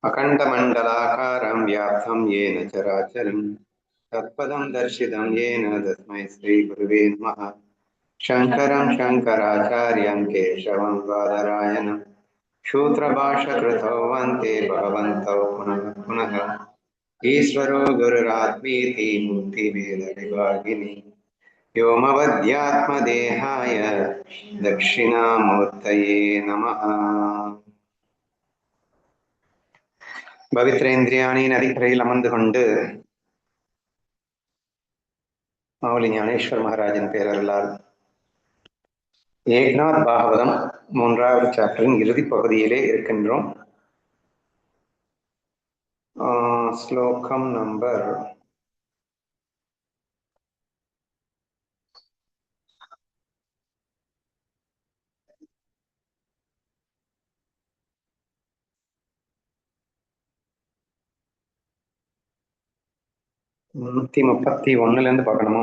अखण्डमण्डलाकारं व्याप्तं येन चराचरं तत्पदं दर्शितं येन तस्मै श्रीगुरुवे नमः। शङ्करं शङ्कराचार्यं केशवं बादरायणं सूत्रभाष्यकृतौ वन्दे भगवन्तौ पुनः पुनः। ईश्वरो गुरुरात्मीति मूर्तिभेदविभागिनि व्योमवद्यात्मदेहाय दक्षिणामूर्तये नमः। பவித்ரேந்திரியாணி நதிக்கரையில் அமர்ந்து கொண்டு மாவலி ஞானேஸ்வர் மகாராஜன் பேரர்களால் ஏக்நாத் பாகவதம் 3வது சாப்டரின் இறுதி பகுதியிலே இருக்கின்றோம். ஸ்லோகம் நம்பர் 331 பார்க்கணுமா?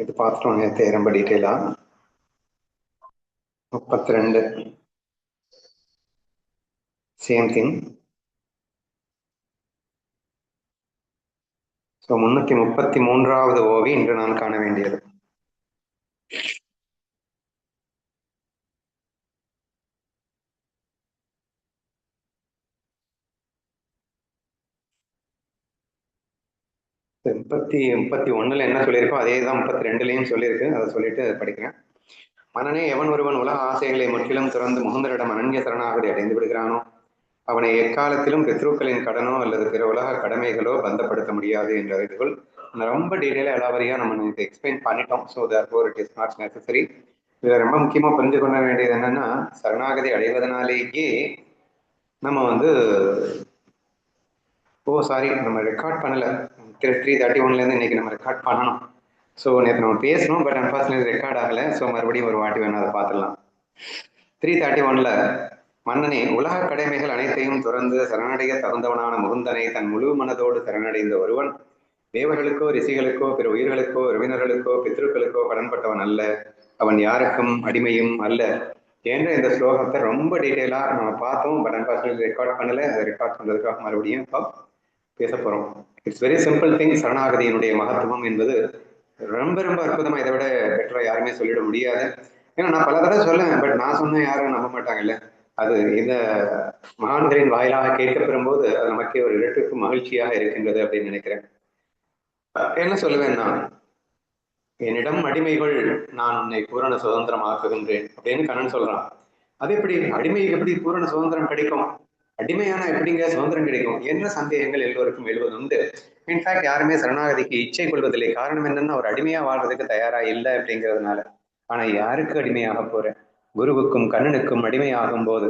இது பார்த்துட்டோம் நேற்று ரொம்ப டீட்டெயிலா. 32 சேம் திங். ஸோ 333வது ஓவி இன்று நான் காண வேண்டியது. முப்பத்தி 31 என்ன சொல்லியிருக்கோ அதே தான் 32லையும் சொல்லியிருக்கு. அதை சொல்லிட்டு படிக்கிறேன். மனனே, எவன் ஒருவன் உலக ஆசைகளை முற்றிலும் துறந்து முகுந்தரிடம் அனன்ய சரணாகதி அடைந்து விடுகிறானோ அவனை எக்காலத்திலும் பித்ருக்களின் கடனோ அல்லது பிற உலக கடமைகளோ பந்தப்படுத்த முடியாது என்ற அறிவுகள் ரொம்ப டீட்டெயிலாக எலாவரியா நம்ம இது எக்ஸ்பிளைன் பண்ணிட்டோம். So therefore it is not necessary. இதில் ரொம்ப முக்கியமாக புரிஞ்சு கொள்ள வேண்டியது என்னன்னா, சரணாகதி அடைவதனாலேயே நம்ம நம்ம ரெக்கார்ட் பண்ணல. 331லேருந்து இன்னைக்கு நம்ம ரெக்கார்ட் பண்ணணும். ஸோ நேற்று நம்ம பேசணும், பட் அன்ஃபார்ச்சுனேட்லி ரெக்கார்ட் ஆகலை. ஸோ மறுபடியும் ஒரு வாட்டி வேணும், அதை பார்த்துடலாம். 331ல் மன்னனே, உலக கடமைகள் அனைத்தையும் துறந்து சரணடைய தகுந்தவனான முகுந்தனை தன் முழு மனதோடு சரணடைந்த ஒருவன் தேவர்களுக்கோ ரிஷிகளுக்கோ பிற உயிர்களுக்கோ உறவினர்களுக்கோ பித்ருக்களுக்கோ கடன்பட்டவன் அல்ல, அவன் யாருக்கும் அடிமையும் அல்ல என்ற இந்த ஸ்லோகத்தை ரொம்ப டீட்டெயிலா நம்ம பார்த்தோம். பட் அன்ஃபார்ச்சுனேட்லி ரெக்கார்ட் பண்ணல. அதை ரெக்கார்ட் பண்றதுக்காக மறுபடியும் இப்போ பேச போறோம். It's very simple thing. சரணாகதியினுடைய மகத்துவம் என்பது ரொம்ப ரொம்ப அற்புதமா, இதை விட பெட்டரா யாருமே சொல்லிட முடியாது. ஏன்னா நான் பல தடவை சொல்லுவேன், பட் நான் சொன்ன யாரும் நம்ப மாட்டாங்கல்ல. அது இந்த மகான்களின் வாயிலாக கேட்கப்பெறும் போது அது நமக்கே ஒரு இரட்டுக்கு மகிழ்ச்சியாக இருக்கின்றது அப்படின்னு நினைக்கிறேன். என்ன சொல்லுவேன்னா, என்னிடம் அடிமைகள், நான் உன்னை பூரண சுதந்திரமாக்குகின்றேன் அப்படின்னு கண்ணன் சொல்றான். அது எப்படி அடிமைக்கு எப்படி பூரண சுதந்திரம் கிடைக்கும்? அடிமையான எப்படிங்க சுதந்திரம் கிடைக்கும் என்ன சந்தேகங்கள் எல்லோருக்கும் எழுவதுண்டு. இன்ஃபேக்ட் யாருமே சரணாகதிக்கு இச்சை கொள்வதில்லை. காரணம் என்னன்னா, ஒரு அடிமையா வாழ்றதுக்கு தயாரா இல்லை அப்படிங்கிறதுனால. ஆனா யாருக்கு அடிமையாக போற? குருவுக்கும் கண்ணனுக்கும் அடிமையாகும் போது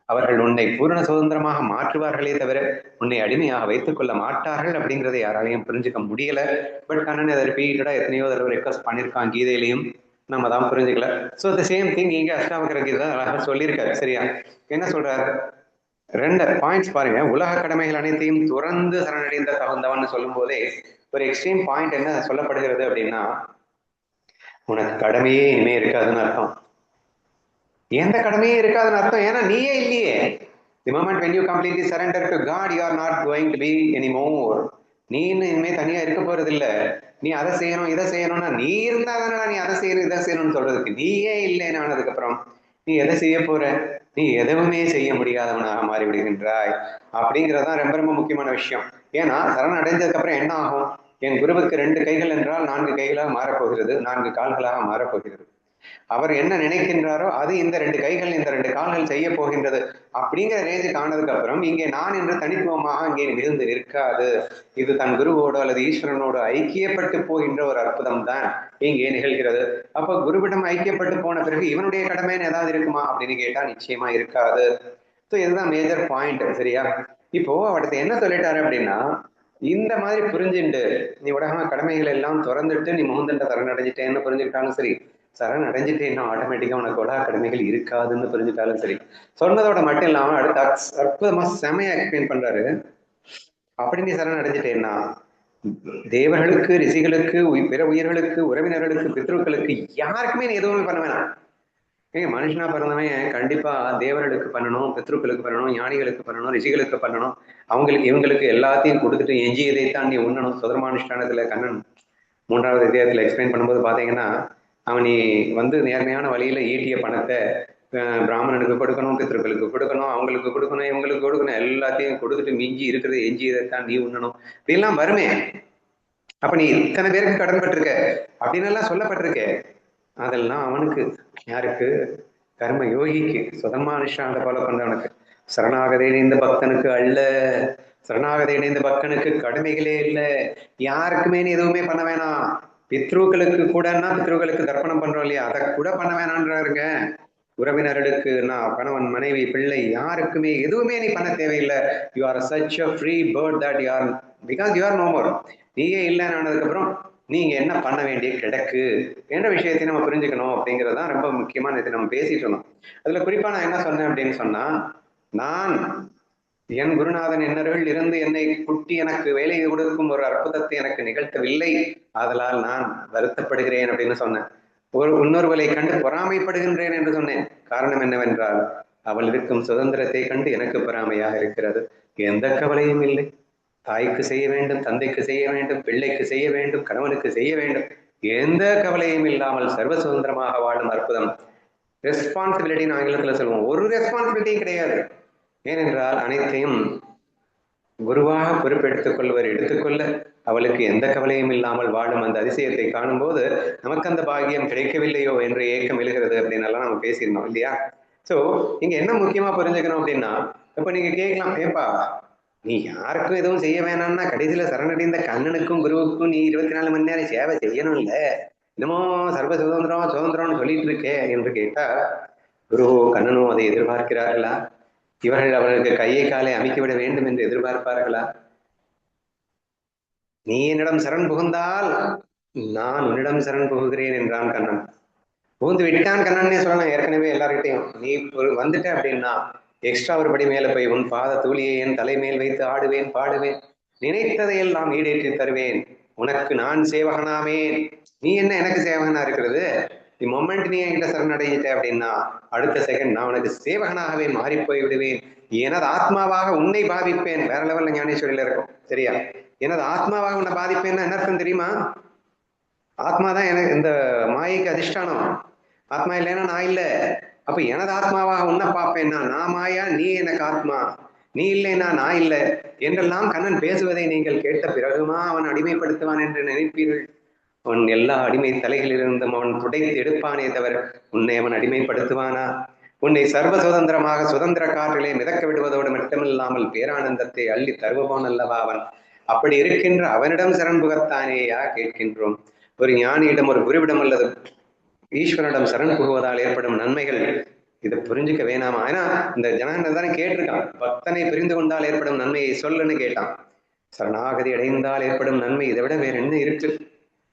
அவர்கள் உன்னை பூரண சுதந்திரமாக மாற்றுவார்களே தவிர உன்னை அடிமையாக வைத்துக் கொள்ள மாட்டார்கள் அப்படிங்கிறத யாராலையும் புரிஞ்சுக்க முடியல. பட் கண்ணன் அதை ரிப்பீட்டடா எத்தனையோ தடவை ரெக்வஸ்ட் பண்ணியிருக்கான் கீதையிலையும், நம்ம தான் புரிஞ்சுக்கல. ஸோ த சேம் திங் இங்க அஷ்டாவகர கீதை அழகாக சொல்லியிருக்காரு. சரியா? என்ன சொல்றாரு? 2 பாயிண்ட்ஸ் பாருங்க. உலக கடமைகள் அனைத்தையும் துறந்து சரணடைந்த தகுந்தவன் சொல்லும் போதே ஒரு எக்ஸ்ட்ரீம் பாயிண்ட் என்ன சொல்லப்படுகிறது அப்படின்னா, உனக்கு கடமையே இனிமே இருக்காதுன்னு அர்த்தம். எந்த கடமையே இருக்காதுன்னு அர்த்தம்? ஏன்னா நீயே இல்லையே. The moment when you completely surrender to God, you are not going to be anymore. நீ இன்னும் இனிமே தனியா இருக்க போறது இல்ல. நீ அதை செய்யணும் இதை செய்யணும்னா நீ இருந்தா தானே நீ அதை செய்யணும் இதை செய்யணும்னு சொல்றதுக்கு. நீயே இல்லைன்னு ஆனதுக்கு அப்புறம் நீ எதை செய்ய போற? நீ எதுவுமே செய்ய முடியாதவனாக மாறிவிடுகின்றாய் அப்படிங்கிறதான் ரொம்ப ரொம்ப முக்கியமான விஷயம். ஏன்னா சரண் அடைஞ்சதுக்கு அப்புறம் என்ன ஆகும்? என் குருவுக்கு 2 கைகள் என்றால் 4 கைகளாக மாறப்போகிறது, 4 கால்களாக மாறப்போகிறது. அவர் என்ன நினைக்கின்றாரோ அது இந்த 2 கைகள் இந்த 2 கால்கள் செய்ய போகின்றது அப்படிங்கிற ரேஞ்சுக்கு ஆனதுக்கு அப்புறம் இங்கே நான் என்று தனித்துவமாக அங்கே மிகுந்து நிற்காது. இது தன் குருவோடு அல்லது ஈஸ்வரனோடு ஐக்கியப்பட்டு போகின்ற ஒரு அற்புதம் தான் இங்கே நிகழ்கிறது. அப்போ குருவிடம் ஐக்கியப்பட்டு போன பிறகு இவனுடைய கடமைன்னு ஏதாவது இருக்குமா அப்படின்னு கேட்டா நிச்சயமா இருக்காது. ஸோ இதுதான் மேஜர் பாயிண்ட். சரியா? இப்போ அடுத்து என்ன சொல்லிட்டாரு அப்படின்னா, இந்த மாதிரி புரிஞ்சுட்டு நீ உலக கடமைகள் எல்லாம் திறந்துட்டு நீ முகுந்தண்ட சரணடைஞ்சிட்டேன்னு புரிஞ்சுக்கிட்டாலும் சரி, சரண் அடைஞ்சிட்டேன்னா ஆட்டோமேட்டிக்கா உனக்கு உலக கடமைகள் இருக்காதுன்னு புரிஞ்சுட்டாலும் சரி. சொன்னதோட மட்டும் இல்லாம அடுத்த அற்புதமா செமையா எக்ஸ்பிளைன் பண்றாரு. அப்படி நீ சரண் அடைஞ்சிட்டேன்னா தேவர்களுக்கு, ரிஷிகளுக்கு, பிற உயிர்களுக்கு, உறவினர்களுக்கு, பித்ருக்களுக்கு யாருக்குமே நீ எதுவுமே பண்ண வேணாம். ஏங்க மனுஷனா பிறந்தவன் கண்டிப்பா தேவர்களுக்கு பண்ணணும், பித்ருக்களுக்கு பண்ணணும், ஞானிகளுக்கு பண்ணணும், ரிஷிகளுக்கு பண்ணணும். அவங்களுக்கு இவங்களுக்கு எல்லாத்தையும் கொடுத்துட்டு எஞ்சியதைத்தான் நீ உண்ணணும். சுதர்மானுஷ்டானத்துல கண்ணன் 3வது அத்தியாயத்துல எக்ஸ்பிளைன் பண்ணும்போது பாத்தீங்கன்னா, அவன் நீ நேர்மையான வழியில ஈட்டிய பணத்தை பிராமணனுக்கு கொடுக்கணும், பித்ருக்களுக்கு கொடுக்கணும், அவங்களுக்கு கொடுக்கணும், இவங்களுக்கு கொடுக்கணும், எல்லாத்தையும் கொடுத்துட்டு மிஞ்சி இருக்கிறது எஞ்சியதைத்தான் நீ உண்ணணும். இதெல்லாம் வருமே. அப்ப நீ இத்தனை பேருக்கு கடன்பட்டிருக்க அப்படின்னு எல்லாம் சொல்லப்பட்டிருக்க. அதெல்லாம் அவனுக்கு, யாருக்கு? கர்ம யோகிக்கு, சுதர்மானுஷ்டானத்தை ஃபாலோ பண்றவனுக்கு. சரணாகதி இணைந்த பக்தனுக்கு அல்ல. சரணாகதி இணைந்த பக்தனுக்கு கடமைகளே இல்லை. யாருக்குமே நீ எதுவுமே பண்ண வேணாம். பித்ருக்களுக்கு கூடன்னா, பித்ருக்களுக்கு தர்ப்பணம் பண்றோம் இல்லையா, அதை கூட பண்ண வேணான்றாருங்க. உறவினர்களுக்கு, நான் கணவன், மனைவி, பிள்ளை, யாருக்குமே எதுவுமே நீ பண்ண தேவையில்லை. You are such a free bird that you are, because you are no more. நீயே இல்லைன்னு ஆனதுக்கு அப்புறம் நீங்க என்ன பண்ண வேண்டிய கிடக்கு என்ற விஷயத்தை நம்ம புரிஞ்சுக்கணும். அப்படிங்கறதுதான் ரொம்ப முக்கியமான இதை நம்ம பேசிட்டு இருந்தோம். அதுல குறிப்பா நான் என்ன சொன்னேன் அப்படின்னு சொன்னா, நான் என் குருநாதன் என்னருள் இருந்து என்னை குட்டி எனக்கு வேலை கொடுக்கும் ஒரு அற்புதத்தை எனக்கு நிகழ்த்தவில்லை, ஆதலால் நான் வருத்தப்படுகிறேன் அப்படின்னு சொன்னேன். இன்னொருவளை கண்டு பொறாமைப்படுகின்றேன் என்று சொன்னேன். காரணம் என்னவென்றால், அவள் இருக்கும் சுதந்திரத்தை கண்டு எனக்கு பொறாமையாக இருக்கிறது. எந்த கவலையும் இல்லை. தாய்க்கு செய்ய வேண்டும், தந்தைக்கு செய்ய வேண்டும், பிள்ளைக்கு செய்ய வேண்டும், கணவனுக்கு செய்ய வேண்டும், எந்த கவலையும் இல்லாமல் சர்வ சுதந்திரமாக வாழும் அற்புதம். ரெஸ்பான்சிபிலிட்டின்னு ஆங்கிலத்துல சொல்லுவோம். ஒரு ரெஸ்பான்சிபிலிட்டியும் கிடையாது. ஏனென்றால் அனைத்தையும் குருவாக பொறுப்பெடுத்துக் கொள்வர் எடுத்துக்கொள்ள அவளுக்கு எந்த கவலையும் இல்லாமல் வாழும் அந்த அதிசயத்தை காணும் போது நமக்கு அந்த பாக்கியம் கிடைக்கவில்லையோ என்ற ஏக்கம் எழுகிறது அப்படின்னு எல்லாம் நம்ம பேசியிருந்தோம் இல்லையா? சோ இங்க என்ன முக்கியமா புரிஞ்சுக்கணும் அப்படின்னா, இப்ப நீங்க கேட்கலாம், ஏப்பா நீ யாருக்கும் எதுவும் செய்ய வேணாம்னா கடைசியில சரணடைந்த கண்ணனுக்கும் குருவுக்கும் நீ 24 மணி நேரம் சேவை செய்யணும் இல்ல, இன்னமும் சர்வ சுதந்திரம் சுதந்திரம்னு சொல்லிட்டு இருக்கே என்று கேட்டா, குருவோ கண்ணனோ அதை எதிர்பார்க்கிறார்களா? இவர்கள் அவர்களுக்கு கையை காலை அமைக்கிவிட வேண்டும் என்று எதிர்பார்ப்பார்களா? நீ என்னிடம் சரண் புகுந்தால் நான் உன்னிடம் சரண் புகுகிறேன் என்றான் கண்ணன். புகுந்து விட்டான் கண்ணன்னே சொல்லலாம். ஏற்கனவே எல்லார்கிட்டையும் நீ வந்துட்ட அப்படின்னா எக்ஸ்ட்ரா ஒரு படி மேல போய் உன் பாத தூளியை என் தலைமேல் வைத்து ஆடுவேன், பாடுவேன், நினைத்ததையெல்லாம் ஈடேற்றி தருவேன், உனக்கு நான் சேவகனாவேன். நீ என்ன எனக்கு சேவகனா இருக்கிறது? தி மொமெண்ட் நீ என்கிட்ட சரணடைஞ்சிட்ட அப்படின்னா அடுத்த செகண்ட் நான் உனக்கு சேவகனாகவே மாறி போய் விடுவேன். எனது ஆத்மாவாக உன்னை பாதிப்பேன். வேற லெவல்ல ஞானேஸ்வரியில இருக்கும் சரியா? எனது ஆத்மாவாக உன்னை பாதிப்பேன்னா என்ன அர்த்தம் தெரியுமா? ஆத்மாதான் எனக்கு இந்த மாயைக்கு அதிஷ்டானம். ஆத்மா இல்லைன்னா நான் இல்லை. அப்ப எனது ஆத்மாவாக உன்னை பார்ப்பேன்னா நான் மாயா, நீ எனக்கு ஆத்மா. நீ இல்லைன்னா நான் இல்லை என்றெல்லாம் கண்ணன் பேசுவதை நீங்கள் கேட்ட பிறகுமா அவன் அடிமைப்படுத்துவான் என்று நினைப்பீர்கள்? அவன் எல்லா அடிமை தலைகளிலிருந்தும் அவன் துடைத்து எடுப்பானே தவிர உன்னை அவன் அடிமைப்படுத்துவானா? உன்னை சர்வ சுதந்திரமாக சுதந்திர காற்றிலே மிதக்க விடுவதோடு மட்டுமில்லாமல் பேரானந்தத்தை அள்ளி தருபவன் அல்லவா அவன். அப்படி இருக்கின்ற அவனிடம் சரண் புகத்தானேயா கேட்கின்றோம். ஒரு ஞானியிடம், ஒரு குருவிடம் அல்லது ஈஸ்வரனிடம் சரண் புகுவதால் ஏற்படும் நன்மைகள் இதை புரிஞ்சுக்க வேணாமா? ஏன்னா இந்த ஜனகன் தானே கேட்டிருக்கான், பக்தனை புரிந்து கொண்டால் ஏற்படும் நன்மையை சொல்லுன்னு கேட்டான். சரணாகதி அடைந்தால் ஏற்படும் நன்மை இதை விட வேற என்ன இருக்கு?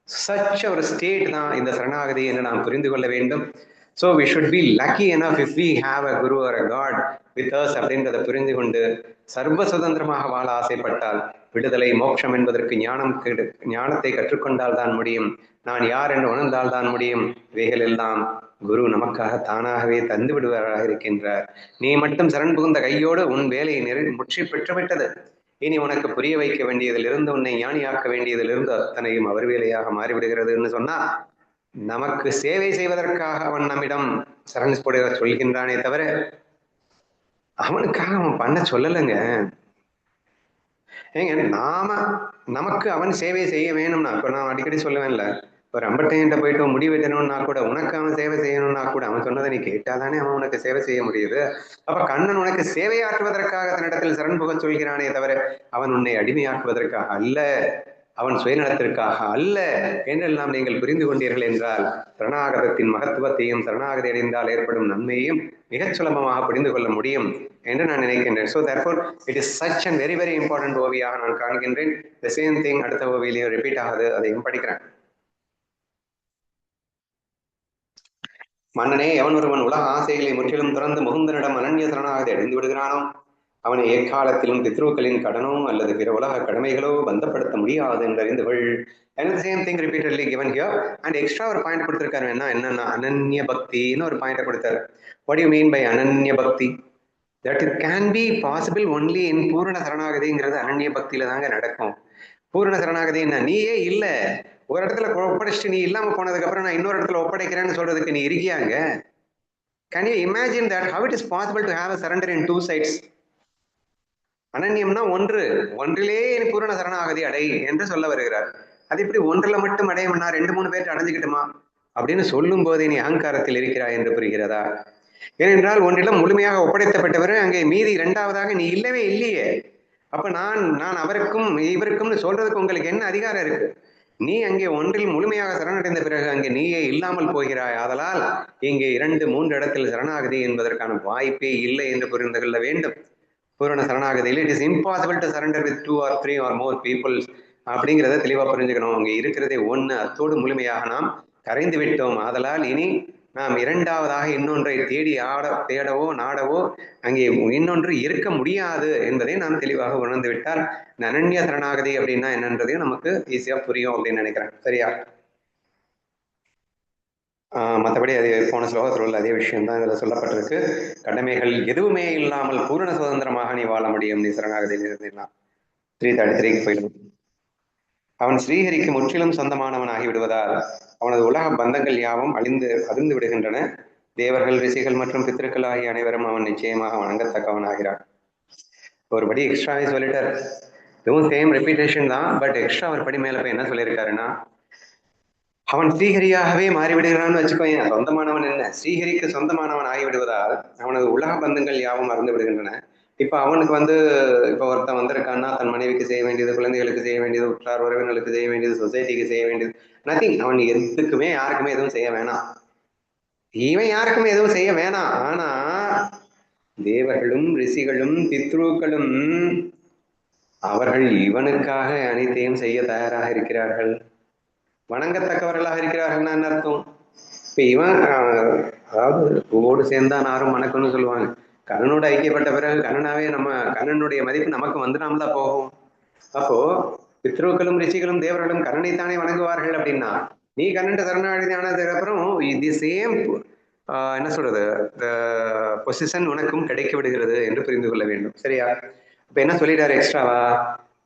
சச் ஒரு ஸ்டேட் தான் இந்த சரணாகதி என்று நாம் புரிந்து கொள்ள வேண்டும். So we should be lucky enough if we have a guru or a god with us அப்படின்றத புரிந்து கொண்டு சர்வ சுதந்திரமாக வாழ ஆசைப்பட்டால் விடுதலை மோட்சம் என்பதற்கு ஞானத்தை கற்றுக்கொண்டால் தான் முடியும். நான் யார் என்று உணர்ந்தால் தான் முடியும். இவைகள் எல்லாம் குரு நமக்காக தானாகவே தந்து விடுவராக இருக்கின்றார். நீ மட்டும் சரண் புகுந்த கையோடு உன் வேலையை முற்றி பெற்றுவிட்டது. இனி உனக்கு புரிய வைக்க வேண்டியதிலிருந்து, உன்னை ஞானியாக்க வேண்டியதிலிருந்து அத்தனையும் அவர் வேலையாக மாறிவிடுகிறதுன்னு சொன்னா, நமக்கு சேவை செய்வதற்காக அவன் நம்மிடம் சரண் போட சொல்கின்றானே தவிர அவனுக்காக அவன் பண்ண சொல்லலைங்க. ஏங்க நமக்கு அவன் சேவை செய்ய வேணும்னா, இப்ப நான் அடிக்கடி சொல்லுவேன்ல, ஒரு அம்பட்டையன்ட்ட போயிட்டு முடி வைக்கணும்னா கூட உனக்கு அவன் சேவை செய்யணும்னா கூட அவன் சொன்னதை நீ கேட்டாதானே அவன் உனக்கு சேவை செய்ய முடியுது. அப்ப கண்ணன் உனக்கு சேவையாற்றுவதற்காக தன்னிடத்தில் சரண் புக சொல்கிறானே தவிர அவன் உன்னை அடிமையாக்குவதற்காக அல்ல, அவன் சுயநலத்திற்காக அல்ல என்றெல்லாம் நீங்கள் புரிந்து கொண்டீர்கள் என்றால் சரணாகதத்தின் மகத்துவத்தையும் சரணாகதி அடைந்தால் ஏற்படும் நன்மையையும் மிகச் சுலபமாக புரிந்து கொள்ள முடியும் என்று நான் நினைக்கின்றேன். So therefore it is such a very very important ஓவியாக நான் காண்கின்றேன். the same thing அடுத்த ஓவியிலையும் ரிப்பீட் ஆகுது, அதையும் படிக்கிறேன். மன்னனே, எவன் ஒருவன் உலக ஆசைகளை முற்றிலும் துறந்து முகுந்தனிடம் அனன்ய சரணாகதி அடைந்து விடுகிறானோ அவனை எக்காலத்திலும் பித்ருக்களின் கடனோ அல்லது பிற உலக கடமைகளோ பந்தப்படுத்த முடியாது என்று அறிந்துகள். And the same thing repeatedly given here. And extra ஒரு பாயிண்ட் கொடுத்திருக்காரு என்னன்னா அனன்ய பக்தின்னு ஒரு பாயிண்ட் கொடுத்தாரு. What do you mean by அனன்ய பக்தி? That it can be possible only in பூரண சரணாகதிங்கிறது அனன்ய பக்தியில தாங்க நடக்கும். பூரண சரணாகதி என்ன, நீயே இல்ல ஒரு இடத்துல ஒப்படைச்சிட்டு நீ இல்லாம போனதுக்கு அப்புறம் நான் இன்னொரு இடத்துல ஒப்படைக்கிறேன்னு சொல்றதுக்கு நீ இருக்கியாங்க? Can you imagine that how it is possible to have a surrender in two sides? அனன்யம்னா ஒன்றிலே பூரண சரணாகதி அடை என்று சொல்ல வருகிறார். அது இப்படி ஒன்றில் மட்டும் அடையணும்னா 2-3 பேர் அடைஞ்சுக்கிட்டுமா அப்படின்னு சொல்லும் போதே நீ அகங்காரத்தில் இருக்கிறாய் என்று புரிகிறதா? ஏனென்றால் ஒன்றிலும் முழுமையாக ஒப்படைத்தப்பட்டவர் அங்கே மீதி 2வதாக நீ இல்லவே இல்லையே. அப்ப நான் அவருக்கும் இவருக்கும்னு சொல்றதுக்கு உங்களுக்கு என்ன அதிகாரம் இருக்கு? நீ அங்கே ஒன்றில் முழுமையாக சரணடைந்த பிறகு அங்கே நீயே இல்லாமல் போகிறாய். ஆதலால் இங்கே 2-3 இடத்தில் சரணாகதி என்பதற்கான வாய்ப்பே இல்லை என்று புரிந்து கொள்ள வேண்டும். பூரண சரணாகதியில் it is impossible to surrender with 2 or 3 or more people அப்படிங்கிறத தெளிவா புரிஞ்சுக்கணும். அங்கே இருக்கிறதே ஒன்று, அத்தோடு முழுமையாக நாம் கரைந்து விட்டோம். ஆதலால் இனி நாம் 2வதாக இன்னொன்றை தேடவோ நாடவோ அங்கே இன்னொன்று இருக்க முடியாது என்பதை நாம் தெளிவாக உணர்ந்து விட்டால் அனன்ய சரணாகதி அப்படின்னா என்னன்றதையும் நமக்கு ஈஸியா புரியும் அப்படின்னு நினைக்கிறேன். சரியா? மற்றபடி அது போன ஸ்லோகத்தில் உள்ள அதே விஷயம் தான் இதில் சொல்லப்பட்டிருக்கு. கடமைகள் எதுவுமே இல்லாமல் பூரண சுதந்திரமாக நீ வாழ முடியும் நீ சரணாகதியில் இருந்தீங்கன்னா. 333க்கு போயிடும். அவன் ஸ்ரீஹரிக்கு முற்றிலும் சொந்தமானவன் ஆகிவிடுவதால் அவனது உலக பந்தங்கள் யாவும் அதிர்ந்து விடுகின்றன. தேவர்கள், ரிஷிகள் மற்றும் பித்திருக்கள் ஆகிய அனைவரும் அவன் நிச்சயமாக வணங்கத்தக்கவன் ஆகிறான். ஒருபடி எக்ஸ்ட்ராவே சொல்லிட்டார். இதுவும் சேம் ரெப்பிட்டேஷன் தான், பட் எக்ஸ்ட்ரா ஒரு படி மேல போய் என்ன சொல்லியிருக்காருன்னா, அவன் ஸ்ரீஹரியாகவே மாறிவிடுகிறான்னு வச்சுக்கோங்க. சொந்தமானவன் என்ன, ஸ்ரீஹரிக்கு சொந்தமானவன் ஆகிவிடுவதால் அவனது உலக பந்தங்கள் யாவும் மறந்து விடுகின்றன. இப்ப அவனுக்கு இப்ப ஒருத்தன் வந்திருக்கான்னா தன் மனைவிக்கு செய்ய வேண்டியது, குழந்தைகளுக்கு செய்ய வேண்டியது, உற்றார் உறவினர்களுக்கு செய்ய வேண்டியது, சொசைட்டிக்கு செய்ய வேண்டியது, நத்திங். அவன் எதுக்குமே யாருக்குமே எதுவும் செய்ய வேணாம். இவன் யாருக்குமே எதுவும் செய்ய வேணாம். ஆனா தேவர்களும் ரிஷிகளும் பித்ருக்களும் அவர்கள் இவனுக்காக அனைத்தையும் செய்ய தயாராக இருக்கிறார்கள், வணங்கத்தக்கவர்களாக இருக்கிறார்கள். என்ன அர்த்தம்? இப்ப இவன் அதாவது பூவோடு சேர்ந்தா நாரும் மணக்கும்னு சொல்லுவாங்க. கண்ணனோட ஐக்கியப்பட்ட பிறகு கண்ணனுடைய மதிப்பு நமக்கு வந்துடாமல போகும். அப்போ பித்ருக்களும் ரிஷிகளும் தேவர்களும் கண்ணனைத்தானே வணங்குவார்கள். அப்படின்னா நீ கண்ணன் சரணாகதி ஆனதுக்கு அப்புறம் தி சேம் என்ன சொல்றது பொசிஷன் உனக்கும் கிடைக்க விடுகிறது என்று புரிந்து கொள்ள வேண்டும். சரியா? இப்ப என்ன சொல்லிட்டாரு எக்ஸ்ட்ராவா,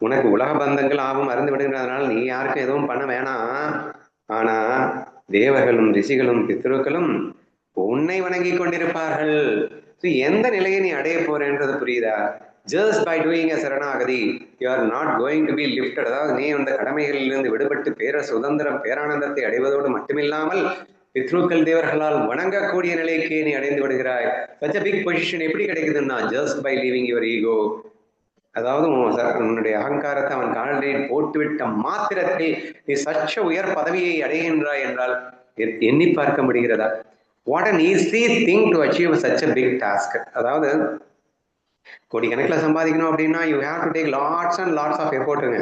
உனக்கு உலக பந்தங்கள் ஆகும் மறந்து விடுகிறதுனால நீ யாருக்கும் எதுவும் பண்ண வேணாம். ஆனா தேவர்களும் ரிஷிகளும் பித்ருக்களும் உன்னை வணங்கி கொண்டிருப்பார்கள். எந்த நிலையை நீ அடைய போறேன்றது புரியுதா? ஜஸ்ட் பை டூயிங் a சரணாகதி you are not going to B lifted. அதாவது நீ அந்த கடமைகளிலிருந்து விடுபட்டு சுதந்திரம் பேரானந்தத்தை அடைவதோடு மட்டுமில்லாமல் பித்ருக்கள் தேவர்களால் வணங்கக்கூடிய நிலைக்கு நீ அடைந்து விடுகிறாய். such a big position எப்படி கிடைக்குதுன்னா just by leaving your ego. அதாவது உன்னுடைய அகங்காரத்தை அவன் காலில் போட்டுவிட்ட மாத்திரத்தில் நீ சச்ச உயர் பதவியை அடைகின்றாய் என்றால் எண்ணி பார்க்க முடிகிறதா? What an easy thing to achieve such a big task. அதாவது கோடிக்கணக்கில் சம்பாதிக்கணும் அப்படின்னா you have to take lots and lots of எஃபோர்ட்டுங்க.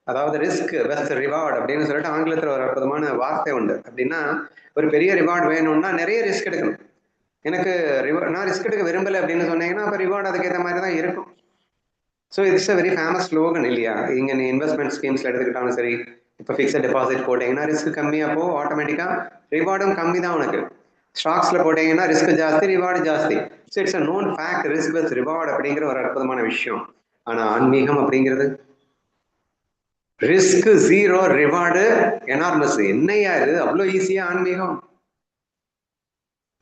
அதாவது ரிஸ்க் வெஸ்ட் ரிவார்டு அப்படின்னு சொல்லிட்டு ஆங்கிலத்தில் ஒரு அற்புதமான வார்த்தை உண்டு. அப்படின்னா ஒரு பெரிய ரிவார்டு வேணும்னா நிறைய ரிஸ்க் எடுக்கணும். நான் ரிஸ்க் எடுக்க விரும்பலை அப்படின்னு சொன்னீங்கன்னா அப்போ ரிவார்டு அதுக்கேற்ற மாதிரி தான் இருக்கும். So it's a very famous slogan இல்லையா? இங்கே நீ இன்வெஸ்ட்மெண்ட் ஸ்கீம்ஸில் எடுத்துக்கிட்டாலும் சரி, இப்போ ஃபிக்ஸட் டெபாசிட் போட்டீங்கன்னா ரிஸ்க் கம்மியாப்போ ஆட்டோமேட்டிக்காக ரிவார்டும் கம்மி தான் உனக்கு. ஸ்டாக்ஸில் போட்டீங்கன்னா ரிஸ்க் ஜாஸ்தி, ரிவார்டு ஜாஸ்தி. So it's a known fact, risk with reward அப்படிங்கிற ஒரு அற்புதமான விஷயம். ஆனால் ஆன்மீகம் அப்படிங்கிறது ரிஸ்க் ஜீரோ, ரிவார்டு எனார்மஸ். என்னையா இது அவ்வளோ ஈஸியா ஆன்மீகம்?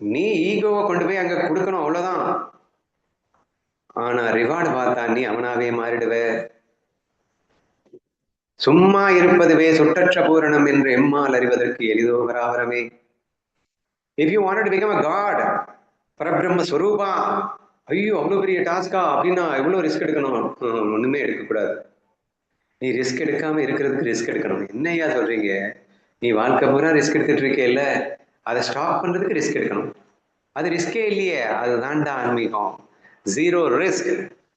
நீ ஈகோவை கொண்டு போய் அங்க கொடுக்கணும், அவ்வளவுதான். ஆனா ரிவார்டு பார்த்தா நீ அவனாவே மாறிடுவே. சும்மா இருப்பதுவே சுற்றற்ற பூரணம் என்று எம்மால் அறிவதற்கு எளிதோ வராவரமே. If you wanted to become a god, பரபிரம்ம ஸ்வரூபா, ஐயோ அவ்வளவு பெரிய டாஸ்கா அப்படின்னா எவ்வளவு ரிஸ்க் எடுக்கணும்? ஒண்ணுமே எடுக்கக்கூடாது. நீ ரிஸ்க் எடுக்காம இருக்கிறதுக்கு ரிஸ்க் எடுக்கணும். என்னையா சொல்றீங்க? நீ வாழ்க்கை பூரா ரிஸ்க் எடுத்துட்டு இருக்கேல்ல, அதை ஸ்டாப் பண்றதுக்கு ரிஸ்க் எடுக்கணும். அது ரிஸ்கே இல்லையே, அதுதான்டா ஆன்மீகம். Zero risk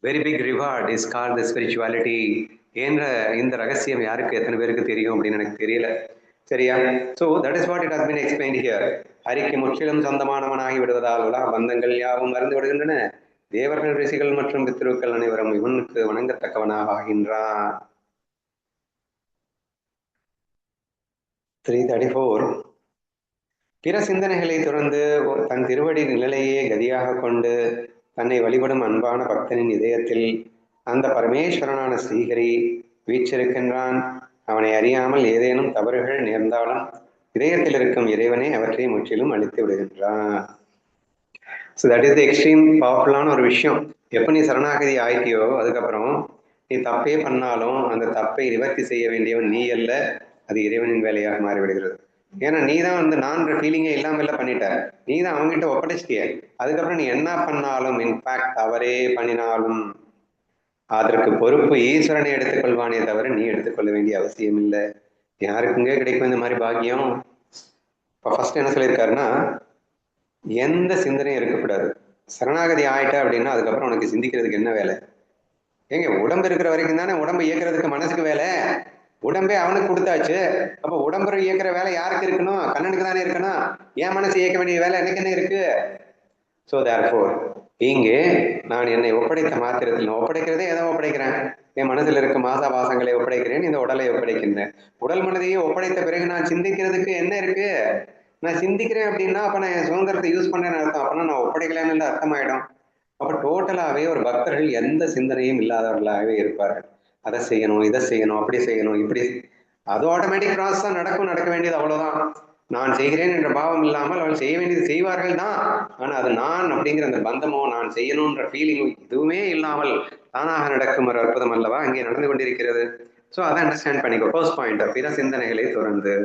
very big reward is called the spirituality என்ற இந்த ரகசியம் யாருக்கு எத்தனை பேருக்கு தெரியும் அப்படின்னு எனக்கு தெரியல. சரியா? So that is what it has been explained here. ஹரிக்கு முற்றிலும் சொந்தமானவனாகி விடுவதால் உலக பந்தங்கள் யாவும் மறந்து விடுகின்றன. தேவர்கள், ரிஷிகள் மற்றும் பித்ருக்கள் அனைவரும் இவனுக்கு வணங்கத்தக்கவனாக ஆகின்றான். 334. பிற சிந்தனைகளை துறந்து தன் திருவடி நிலையே கதியாக கொண்டு தன்னை வழிபடும் அன்பான பக்தனின் இதயத்தில் அந்த பரமேஸ்வரனான ஸ்ரீஹரி வீற்றிருக்கின்றான். அவனை அறியாமல் ஏதேனும் தவறுகள் நேர்ந்தாலும் இதயத்தில் இருக்கும் இறைவனே அவற்றை முற்றிலும் அழித்து விடுகின்றான். So that is the extreme பவர்ஃபுல்லான ஒரு விஷயம். எப்போ நீ சரணாகதி ஆயிட்டியோ அதுக்கப்புறம் நீ தப்பே பண்ணாலும் அந்த தப்பை நிவர்த்தி செய்ய வேண்டியவன் நீ அல்ல, அது இறைவனின் வேலையாக மாறிவிடுகிறது. ஏன்னா நீ தான் வந்து நான்ற ஃபீலிங்கே இல்லாமல் பண்ணிட்ட, நீ தான் அவங்ககிட்ட ஒப்படைச்சிட்டிய. அதுக்கப்புறம் நீ என்ன பண்ணாலும், இன்ஃபேக்ட் அவரே பண்ணினாலும் அதற்கு பொறுப்பு ஈஸ்வரனை எடுத்துக்கொள்வானே தவிர நீ எடுத்துக்கொள்ள வேண்டிய அவசியம் இல்லை. யாருக்குங்க கிடைக்கும் இந்த மாதிரி பாக்கியம்? இப்போ ஃபர்ஸ்ட் என்ன சொல்லியிருக்காருன்னா, எந்த சிந்தனையும் இருக்கக்கூடாது. சரணாகதி ஆயிட்ட அப்படின்னா அதுக்கப்புறம் உனக்கு சிந்திக்கிறதுக்கு என்ன வேலை? ஏங்க, உடம்பு இருக்கிற வரைக்கும் தானே உடம்பு இயக்குறதுக்கு மனசுக்கு வேலை. உடம்பே அவனுக்கு கொடுத்தாச்சு. அப்போ உடம்பு இயக்குற வேலை யாருக்கு இருக்கணும்? கண்ணனுக்கு தானே இருக்கணும். என் மனசு இயக்க வேண்டிய வேலை எனக்கு என்ன இருக்கு? ஸோ தேர்ஃபோர் இங்கே நான் என்னை ஒப்படைத்த மாத்திரத்தில், நான் ஒப்படைக்கிறதே எதை ஒப்படைக்கிறேன்? என் மனதில் இருக்க மாசாபாசங்களை ஒப்படைக்கிறேன், இந்த உடலை ஒப்படைக்கின்றேன். உடல் மனதையே ஒப்படைத்த பிறகு நான் சிந்திக்கிறதுக்கு என்ன இருக்கு? நான் சிந்திக்கிறேன் அப்படின்னா அப்ப நான் என் சுதந்திரத்தை யூஸ் பண்றேன்னு அர்த்தம். அப்படின்னா நான் ஒப்படைக்கலன்னு அர்த்தமாயிடும். அப்ப டோட்டலாவே ஒரு பக்தர்கள் எந்த சிந்தனையும் இல்லாதவர்களாகவே இருப்பார்கள். அதை செய்யணும், இதை செய்யணும், அப்படி செய்யணும், இப்படி, அது ஆட்டோமேட்டிக் ப்ராசஸ் தான் நடக்கும். நடக்க வேண்டியது அவ்வளவுதான். நான் செய்கிறேன் என்ற பாவம் இல்லாமல் அவள் செய்ய வேண்டியது செய்வார்கள் தான். ஆனா அது நான் அப்படிங்கிற அந்த பந்தமோ, நான் செய்யணும்ன்ற ஃபீலிங்கோ இதுவுமே இல்லாமல் தானாக நடக்கும் ஒரு அற்புதம் அல்லவா அங்கே நடந்து கொண்டிருக்கிறது. ஸோ அதை அண்டர்ஸ்டாண்ட் பண்ணிக்கோ. ஃபர்ஸ்ட் பாயிண்ட், பிற சிந்தனைகளை துறந்து.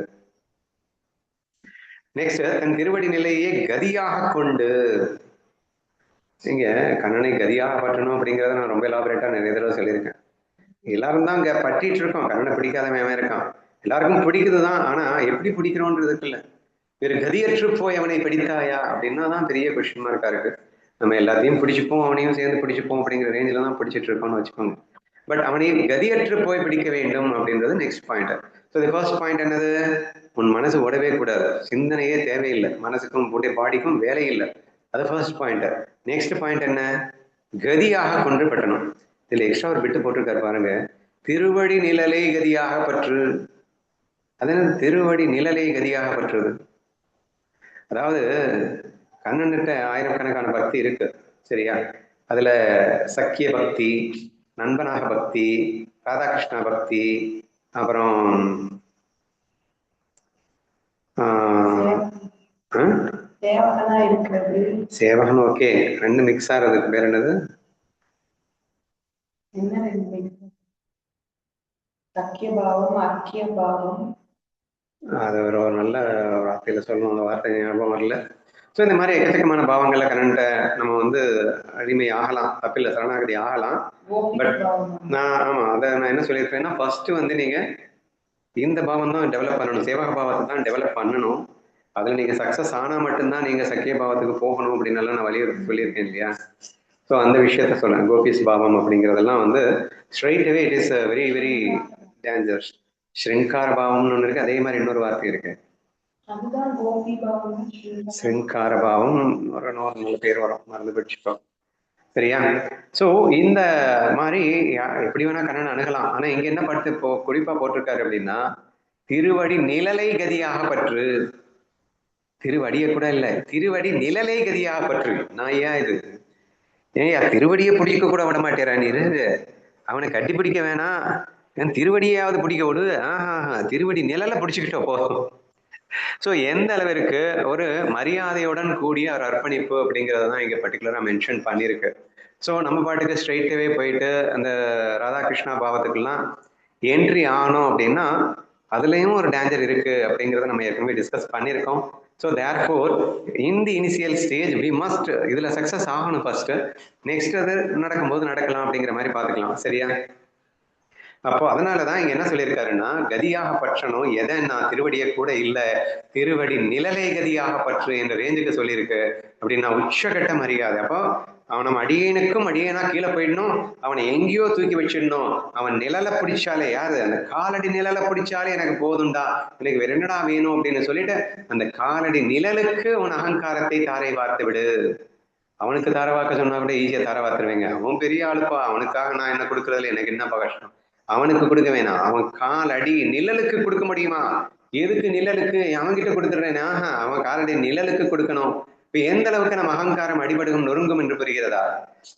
நெக்ஸ்ட், தன் திருவடி நிலையே கதியாக கொண்டு. நீங்க கண்ணனை கதியாக பற்றணும் அப்படிங்கிறத நான் ரொம்ப எலாபரேட்டா நிறைய தடவை சொல்லியிருக்கேன். எல்லாரும் தான் இங்க பற்றிட்டு இருக்கோம். கண்ணனை பிடிக்காதவன் இருக்கான். எல்லாருக்கும் பிடிக்குதுதான். ஆனா எப்படி பிடிக்கிறோன்றது இருக்குல்ல. வேறு கதியற்று போய் அவனை பிடித்தாயா அப்படின்னா தான் பெரிய கொஸ்டின் மார்க்கா இருக்கு. நம்ம எல்லாத்தையும் பிடிச்சிப்போம், அவனையும் சேர்ந்து பிடிச்சிப்போம் அப்படிங்கிற ரேஞ்சில தான் பிடிச்சிட்டு இருக்கோம்னு வச்சுக்கோங்க. பட் அவனை கதியற்று போய் பிடிக்க வேண்டும் அப்படின்றது next point. So the first point என்னது? உன் மனசு ஓடவே கூடாது, சிந்தனையே தேவையில்லை, மனசுக்கும் பாடிக்கும் வேலை இல்லை. அது ஃபர்ஸ்ட் பாயிண்ட். நெக்ஸ்ட் பாயிண்ட் என்ன? கதியாக கொண்டு பற்றணும். இதுல எக்ஸ்ட்ரா ஒரு பிட்டு போட்டிருக்காரு பாருங்க, திருவடி நிழலை கதியாக பற்று. அதனால திருவடி நிழலை கதியாக பற்றுது. அதாவது கண்ணன்கிட்ட ஆயிரக்கணக்கான பக்தி இருக்கு, சரியா? அதுல சக்கிய பக்தி, நண்பனாக பக்தி, ராதாகிருஷ்ணா பக்தி, அப்புறம் சேவகன். ஓகே, ரெண்டு மிக்ஸ் ஆகிறதுக்கு பேர் என்னது? அது ஒரு நல்ல வார்த்தையில சொல்லணும், அந்த வார்த்தை ஞாபகம் வரல. ஸோ இந்த மாதிரி எக்கச்சக்கமான பாவங்கள்ல கண்ணன்ட்ட நம்ம வந்து அடிமை ஆகலாம், தப்பில்லை, சரணாகதி ஆகலாம். பட் அதை நான் என்ன சொல்லியிருப்பேன்னா, ஃபர்ஸ்ட் வந்து நீங்க இந்த பாவம் தான் டெவலப் பண்ணணும், சேவக பாவத்தை தான் டெவலப் பண்ணணும். அதுல நீங்க சக்சஸ் ஆனா மட்டும்தான் நீங்க சக்கிய பாவத்துக்கு போகணும் அப்படின்னு எல்லாம் நான் வலியுறுத்தி சொல்லியிருக்கேன் இல்லையா? ஸோ அந்த விஷயத்த சொல்றேன். கோபிஸ் பாவம் அப்படிங்கிறதெல்லாம் வந்து straight away it is very very dangerous. ஸ்ரிங்கார பாவம்னு ஒன்று இருக்கு, அதே மாதிரி இன்னொரு வார்த்தை இருக்கு, ஸ்ரிங்கார பாவம், ஒரு நல்ல பேர் வரும், மறந்து படிச்சுட்டோம், சரியா? சோ இந்த மாதிரி எப்படி வேணா கண்ணன் அணுகலாம். ஆனா இங்க என்ன படுத்து இப்போ குறிப்பா போட்டிருக்காரு அப்படின்னா, திருவடி நிழலை கதியாக பற்று. திருவடியை கூட இல்ல, திருவடி நிழலை கதியாக பற்று. நான் ஏன் இது ஏன் திருவடியை பிடிக்க கூட விட மாட்டேறா நீரு? அவனை கட்டி பிடிக்க வேணாம், திருவடியாவது பிடிக்க விடு. திருவடி நிழலை பிடிச்சுக்கிட்டோ போ. ஸோ எந்த அளவிற்கு ஒரு மரியாதையுடன் கூடிய ஒரு அர்ப்பணிப்பு அப்படிங்கிறதான் இங்க பர்டிகுலரா மென்ஷன் பண்ணியிருக்கு. ஸோ நம்ம பாட்டுக்கு ஸ்ட்ரெயிட்டாவே போயிட்டு அந்த ராதாகிருஷ்ணா பாவத்துக்கெல்லாம் என்ட்ரி ஆனோம் அப்படின்னா அதுலயும் ஒரு டேஞ்சர் இருக்கு அப்படிங்கிறத நம்ம ஏற்கனவே டிஸ்கஸ் பண்ணியிருக்கோம். So therefore in the initial stage we must இதுல சக்சஸ் ஆகணும் ஃபர்ஸ்ட். நெக்ஸ்ட் அது நடக்கும்போது நடக்கலாம் அப்படிங்கிற மாதிரி பார்த்துக்கலாம், சரியா? அப்போ அதனாலதான் இங்க என்ன சொல்லியிருக்காருன்னா, கதியாக பற்றணும். எதை? நான் திருவடியை கூட இல்லை, திருவடி நிழலை கதியாக பற்று என்ற ரேஞ்சுக்கு சொல்லியிருக்கு அப்படின்னா உச்சகட்ட மரியாதை. அப்போ அவன் நம்ம அடியனுக்கும் அடியனா கீழே போயிடணும், அவனை எங்கேயோ தூக்கி வச்சிடணும். அவன் நிழலை பிடிச்சாலே, யாரு அந்த காலடி நிழலை பிடிச்சாலே எனக்கு போதும்டா, எனக்கு வேற என்னடா வேணும் அப்படின்னு சொல்லிட்டு அந்த காலடி நிழலுக்கு உன் அகங்காரத்தை தாரை பார்த்து விடு. அவனுக்கு தாரவாக்க சொன்னா கூட ஈஸியா தாரவாத்துருவேங்க. அவன் பெரிய ஆளுப்பா, அவனுக்காக நான் என்ன கொடுக்கறதுல எனக்கு என்னப்பா கஷ்டம். அவனுக்கு கொடுக்க வேணாம், அவன் கால் அடி நிழலுக்கு கொடுக்க முடியுமா? எதுக்கு நிழலுக்கு? அவன்கிட்ட கொடுத்துடுறேன். அவன் காலடி நிழலுக்கு கொடுக்கணும். இப்ப எந்த அளவுக்கு நம்ம அகங்காரம் அடிபடுகும் நொறுங்கும் என்று புரிகிறதா?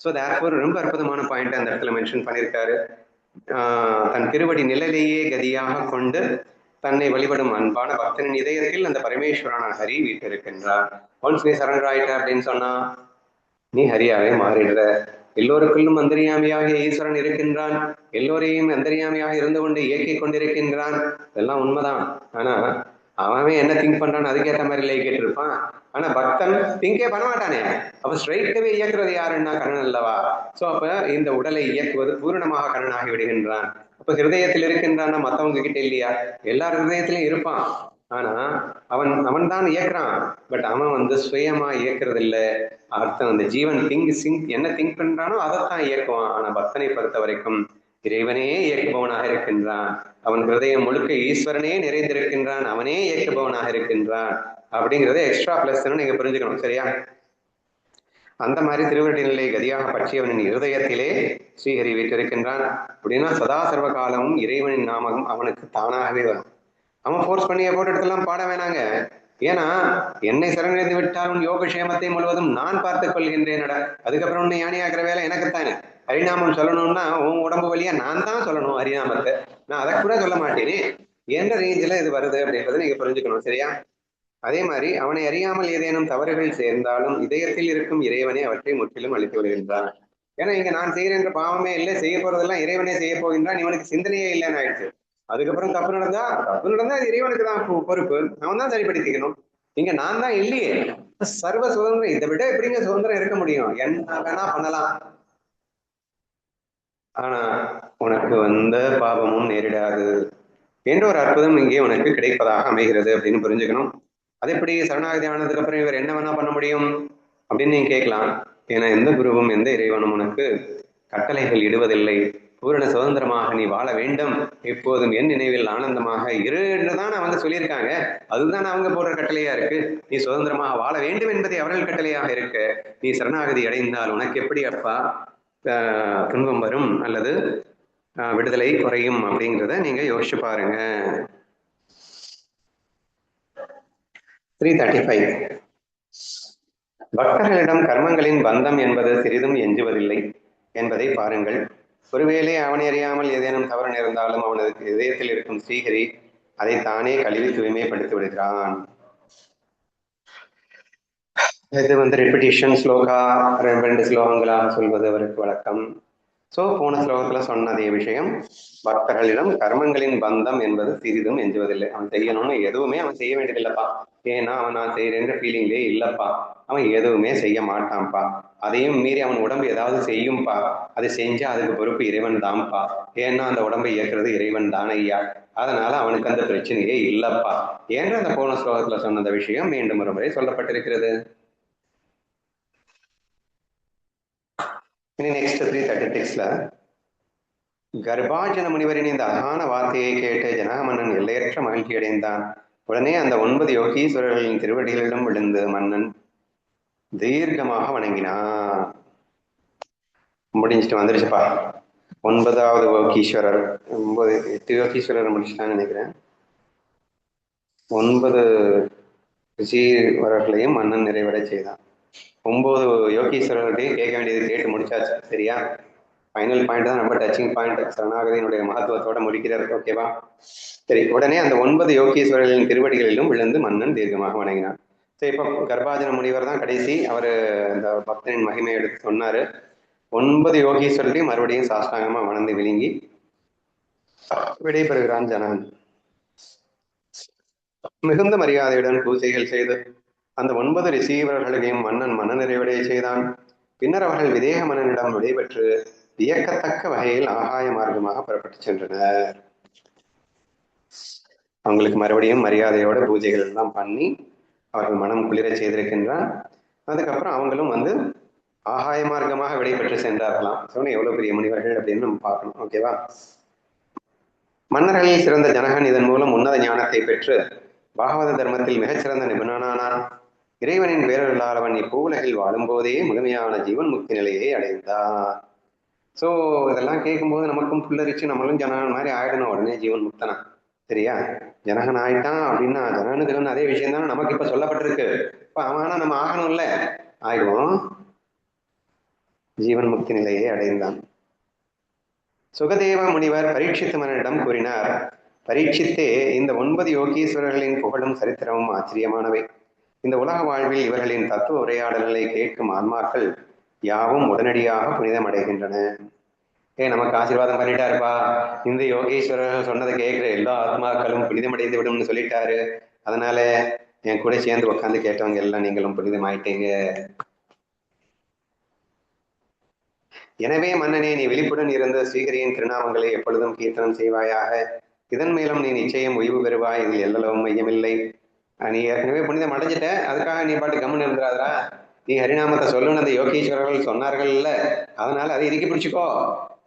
ஸோ தேர்ஃபோர் ரொம்ப அற்புதமான பாயிண்ட் அந்த இடத்துல மென்ஷன் பண்ணியிருக்காரு. தன் திருவடி நிழலையே கதியாக கொண்டு தன்னை வழிபடும் அன்பான பக்தனின் இதயத்தில் அந்த பரமேஸ்வரனான ஹரி வீட்டிருக்கின்றார். ஒன்ஸ் நீ சரண்டர் ஆயிட்ட அப்படின்னு சொன்னா நீ ஹரியாவே மாறிடுற. எல்லோருக்குள்ளும் அந்தரியாமியாக ஈஸ்வரன் இருக்கின்றான். எல்லோரையும் அந்தரியாமியாக இருந்து கொண்டு இயக்கிக் கொண்டிருக்கின்றான். இதெல்லாம் உண்மைதான். ஆனா அவன் என்ன திங்க் பண்றான்னு அதுக்கேற்ற மாதிரி இல்லை கேட்டிருப்பான். ஆனா பக்தன் திங்கே பண்ண மாட்டானே. அப்ப ஸ்ட்ரைட்டாவே இயக்குறது யாருன்னா கண்ணன் அல்லவா? சோ அப்ப இந்த உடலை இயக்குவது பூரணமாக கண்ணனாகி விடுகின்றான். அப்ப ஹிருதயத்தில் இருக்கின்றான்னா மத்தவங்க கிட்ட இல்லையா? எல்லார் ஹிருதயத்திலும் இருப்பான். ஆனா அவன் தான் இயக்குறான். பட் அவன் சுயமா இயக்குறது இல்லை. அர்த்தம் அந்த ஜீவன் என்ன திங்க் பண்றானோ அதைத்தான் இயக்குவான். ஆனா பக்தனை பொறுத்த வரைக்கும் இறைவனே இயக்குபவனாக இருக்கின்றான். அவன் ஹிருதயம் முழுக்க ஈஸ்வரனே நிறைந்திருக்கின்றான். அவனே இயக்குபவனாக இருக்கின்றான். அப்படிங்கிறத எக்ஸ்ட்ரா பிளஸ் நீங்க புரிஞ்சுக்கணும். சரியா? அந்த மாதிரி திருவருடைய நிலை கதியாக பற்றியவனின் இருதயத்திலே ஸ்ரீஹரி வீட்டிருக்கின்றான். அப்படின்னா சதா சர்வ காலமும் இறைவனின் நாமம் அவனுக்கு தானாகவே வரும். அவன் ஃபோர்ஸ் பண்ணி போட்டு எடுத்துலாம் பாட வேணாங்க. ஏன்னா என்னை சரணடைந்து விட்டால் உன் யோகக்ஷேமத்தை முழுவதும் நான் பார்த்துக் கொள்கின்றேனடா. அதுக்கப்புறம் உன்னை ஞானியாக்குற வேலை எனக்குத்தானே. ஹரிநாமம் சொல்லணும்னா உன் உடம்பு வழியா நான் தான் சொல்லணும் ஹரிநாமத்தை. நான் அதை கூட சொல்ல மாட்டேனே. எந்த ரேஞ்சில் இது வருது அப்படின்றத நீங்க புரிஞ்சுக்கணும். சரியா? அதே மாதிரி அவனை அறியாமல் ஏதேனும் தவறுகள் சேர்ந்தாலும் இதயத்தில் இருக்கும் இறைவனே அவற்றை முற்றிலும் அழித்து விடுகின்றான். ஏன்னா இங்க நான் செய்யறேன்ற பாவமே இல்லை, செய்ய போறதெல்லாம் இறைவனே செய்ய போகின்றான். இவனுக்கு சிந்தனையே இல்லைன்னு ஆயிடுச்சு. அதுக்கப்புறம் தப்பு நடந்தா இறைவனுக்கு தான் பொறுப்பு. அவன் தான் சரிப்படுத்திக்கணும். இங்க நான் தான் இல்லையே. சர்வ சுதந்திரம். இதை விட எப்படிங்க சுதந்திரம் இருக்க முடியும்? என்ன வேணா பண்ணலாம். ஆனா உனக்கு வந்த பாவமும் நேரிடாது என்ற ஒரு அற்புதம் இங்கே உனக்கு கிடைப்பதாக அமைகிறது அப்படின்னு புரிஞ்சுக்கணும். அது எப்படி சரணாகதி ஆனதுக்கு அப்புறம் இவர் என்ன வேணா பண்ண முடியும் அப்படின்னு நீங்க கேட்கலாம். ஏன்னா எந்த குருவும் எந்த இறைவனும் உனக்கு கட்டளைகள் இடுவதில்லை. பூரண சுதந்திரமாக நீ வாழ வேண்டும், எப்போதும் என் நினைவில் ஆனந்தமாக இரு என்றுதான் அவங்க சொல்லியிருக்காங்க. அதுதான் அவங்க போடுற கட்டளையா இருக்கு. நீ சுதந்திரமாக வாழ வேண்டும் என்பதை அவர்கள் கட்டளையாக இருக்கு. நீ சரணாகதி அடைந்தால் உனக்கு எப்படி அப்பா துன்பம் வரும் அல்லது விடுதலை குறையும் அப்படிங்கிறத நீங்க யோசிச்சு பாருங்க. 335 பக்தர்களிடம் கர்மங்களின் பந்தம் என்பது சிறிதும் எஞ்சுவதில்லை என்பதை பாருங்கள். ஒருவேளை அவனை அறியாமல் ஏதேனும் தவறு நேர்ந்தாலும் அவனது இதயத்தில் இருக்கும் ஸ்ரீஹரி அதை தானே கழுவி தூய்மைப்படுத்தி விடுகிறான். இது ரெப்பிட்டிஷன் ஸ்லோகா 2 ஸ்லோகங்களாக சொல்வது அவருக்கு வழக்கம். சோ போன ஸ்லோகத்துல சொன்ன அதே விஷயம். பக்தர்களிடம் கர்மங்களின் பந்தம் என்பது சிறிதும் எஞ்சுவதில்லை. அவன் செய்யணும்னு எதுவுமே அவன் செய்ய வேண்டியதில்லைப்பா. ஏன்னா அவன் நான் செய்யறேன்ற ஃபீலிங்லேயே இல்லப்பா. அவன் எதுவுமே செய்ய மாட்டான்ப்பா. அதையும் மீறி அவன் உடம்பு ஏதாவது செய்யும்பா. அதை செஞ்சா அதுக்கு பொறுப்பு இறைவன் தான்ப்பா. ஏன்னா அந்த உடம்பை இயக்குறது இறைவன் தானே ஐயா. அதனால அவனுக்கு அந்த பிரச்சனையே இல்லப்பா என்று அந்த போன ஸ்லோகத்துல சொன்ன விஷயம் மீண்டும் ஒரு முறை சொல்லப்பட்டிருக்கிறது. இனி நெக்ஸ்ட் 336ல கர்பாஜன முனிவரின் இந்த அழகான வார்த்தையை கேட்டு ஜனகமன்னன் எல்லையற்ற மகிழ்ச்சி அடைந்தான். உடனே அந்த 9 யோகீஸ்வரர்களின் திருவடிகளிடம் விழுந்து மன்னன் தீர்க்கமாக வணங்கினான். முடிஞ்சிட்டு வந்துருச்சுப்பா. 9வது யோகீஸ்வரர் 8 யோகீஸ்வரர் முடிச்சுட்டான்னு நினைக்கிறேன். 9 ரிஷீவரர்களையும் மன்னன் நிறைவடை செய்தான். 9 யோகீஸ்வரர்களையும் கேட்க வேண்டியது கேட்டு முடிச்சாச்சு. சரியா? ஃபைனல் பாயிண்ட் தான் ரொம்ப டச்சிங் பாயிண்ட். சரணாகதியினுடைய மகத்துவத்தோட முடிக்கிறார். ஓகேவா? சரி. உடனே அந்த 9 யோகீஸ்வரர்களின் திருவடிகளிலும் விழுந்து மன்னன் தீர்க்கமாக வணங்கினான். சரி, இப்போ கர்பாஜன முனிவர் தான் கடைசி. அவர் இந்த பக்தனின் மகிமை எடுத்து சொன்னாரு. 9 யோகீஸ்வரர்களையும் மறுபடியும் சாஷ்டாங்கமா வணங்கி விழுங்கி விடைபெறுகிறான் ஜனகன். மிகுந்த மரியாதையுடன் பூஜைகள் செய்து அந்த 9 ரிசீவர்களையும் மன்னன் மனநிறைவடைய செய்தான். பின்னர் அவர்கள் விதேக மன்னனிடம் விடைபெற்று வியக்கத்தக்க வகையில் ஆகாய மார்க்கமாக புறப்பட்டு சென்றனர். அவங்களுக்கு மறுபடியும் மரியாதையோட பூஜைகள் எல்லாம் பண்ணி அவர்கள் மனம் குளிர செய்திருக்கின்றான். அதுக்கப்புறம் அவங்களும் ஆகாய மார்க்கமாக விடைபெற்று சென்றார்களாம். சொன்ன எவ்வளவு பெரிய முனிவர்கள் அப்படின்னு நம்ம பார்க்கணும். ஓகேவா? மன்னர்களில் சிறந்த ஜனகன் இதன் மூலம் உன்னத ஞானத்தை பெற்று பாகவத தர்மத்தில் மிகச்சிறந்த நிபுணனானான். இறைவனின் பேரருளால் அவன் இப்பூலகில் வாழும்போதே முழுமையான ஜீவன் முக்தி நிலையை அடைந்தான். ஸோ இதெல்லாம் கேட்கும்போது நமக்கும் புல்லரிச்சு நம்மளும் ஜனகன் மாதிரி ஆயிடணும், உடனே ஜீவன் முக்தனா. சரியா? ஜனகன் ஆயிட்டான் அப்படின்னா ஜனகனுக்கு அதே விஷயம் தானே நமக்கு இப்ப சொல்லப்பட்டிருக்கு. இப்ப அவனா நம்ம ஆகணும்ல, ஆயிடுவோம். ஜீவன் முக்தி நிலையை அடைந்தான். சுகதேவ முனிவர் பரீட்சித்து மன்னனிடம் கூறினார், பரீட்சித்தே, இந்த 9 யோகீஸ்வரர்களின் புகழும் சரித்திரமும் ஆச்சரியமானவை. இந்த உலக வாழ்வில் இவர்களின் தத்துவ உரையாடல்களை கேட்கும் ஆன்மாக்கள் யாவும் உடனடியாக புனிதம் அடைகின்றன. நமக்கு ஆசீர்வாதம் பண்ணிட்டாருப்பா, இந்த யோகீஸ்வரர் சொன்னதை கேட்கிற எல்லா ஆத்மாக்களும் புனிதமடைந்து விடும்னு சொல்லிட்டாரு, அதனால என் கூட சேர்ந்து உட்காந்து கேட்டவங்க எல்லாம் நீங்களும் புனிதமாயிட்டீங்க. எனவே மன்னனே, நீ விழிப்புடன் இருந்த ஸ்ரீஹரியின் திருநாமங்களை எப்பொழுதும் கீர்த்தனம் செய்வாயாக. இதன் மேலும் நீ நிச்சயம் ஓய்வு பெறுவாய், இதில் எல்லளவும் மையமில்லை. நீ ஏற்கனவே புனிதம் அடைஞ்சிட்ட, அதுக்காக நீ பாட்டு கம்முன்னு இருந்துடாதரா. நீ ஹரிநாமத்தை சொல்லணும்னு அந்த யோகீஸ்வரர்கள் சொன்னார்கள்ல, அதனால அதை இறுக்கி பிடிச்சிக்கோ.